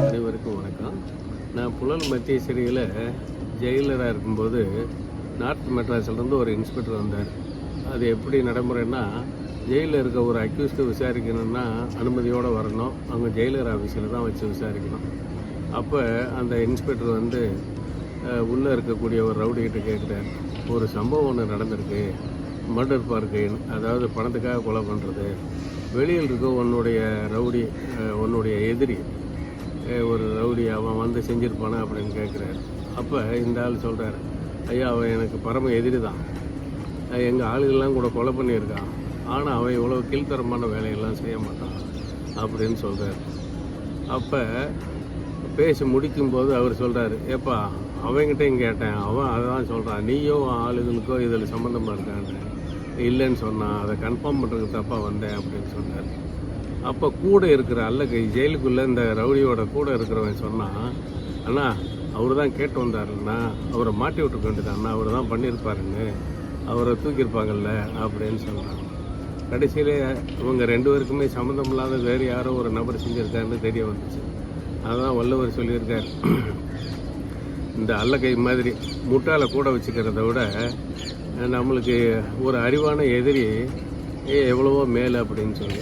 அனைவருக்கும் வணக்கம். நான் புழல் மத்திய சிறையில் ஜெயிலராக இருக்கும்போது நார்த் மெட்ராஸ்லேருந்து ஒரு இன்ஸ்பெக்டர் வந்தார். அது எப்படி நடைமுறைன்னா, ஜெயிலில் இருக்க ஒரு அக்யூஸ்டு விசாரிக்கணுன்னா அனுமதியோடு வரணும். அவங்க ஜெயிலர் ஆஃபீஸில் தான் வச்சு விசாரிக்கணும். அப்போ அந்த இன்ஸ்பெக்டர் வந்து உள்ளே இருக்கக்கூடிய ஒரு ரவுடிகிட்ட கேட்குறாரு, ஒரு சம்பவம் ஒன்று நடந்திருக்கு, மர்டர் பார்க்கு, அதாவது பணத்துக்காக கொலை பண்ணுறது. வெளியில் இருக்க உன்னுடைய எதிரி ஒரு ரவுடி அவன் வந்து செஞ்சுருப்பானா அப்படின்னு கேட்குறாரு. அப்போ இந்த ஆள் சொல்கிறார், ஐயா அவன் எனக்கு பரம எதிரி தான், எங்கள் ஆளுகள்லாம் கூட கொலை பண்ணியிருக்கான், ஆனால் அவன் இவ்வளோ கீழ்த்தரமான வேலையெல்லாம் செய்ய மாட்டான் அப்படின்னு சொல்கிறார். அப்போ பேசி முடிக்கும்போது அவர் சொல்கிறார், ஏப்பா அவங்ககிட்டையும் கேட்டேன், அவன் அதான் சொல்கிறான், நீயும் ஆளுகளுக்கோ இதில் சம்மந்தமாக இருக்கான்னு. இல்லைன்னு சொன்னான், அதை கன்ஃபார்ம் பண்ணுறதுக்கு தப்பாக வந்தேன் அப்படின்னு சொன்னார். அப்போ கூட இருக்கிற அல்லகை ஜெயிலுக்குள்ளே இந்த ரவுடியோட கூட இருக்கிறவன் சொன்னான், அண்ணா அவர் தான் கேட்டு வந்தாருன்னா அவரை மாட்டி விட்டுருக்க வேண்டியதாண்ணா, அவர் தான் பண்ணியிருப்பாருன்னு, அவரை தூக்கியிருப்பாங்கல்ல அப்படின்னு சொன்னாங்க. கடைசியிலே இவங்க ரெண்டு பேருக்குமே சம்மந்தம் இல்லாத வேறு யாரோ ஒரு நபர் செஞ்சுருக்காருன்னு தெரிய வந்துச்சு. அதுதான் வள்ளுவர் சொல்லியிருக்கார், இந்த அல்லகை மாதிரி முட்டாளை கூட வச்சுக்கிறத விட நம்மளுக்கு ஒரு அறிவான எதிரி எவ்வளவோ மேலே அப்படின்னு சொல்லி.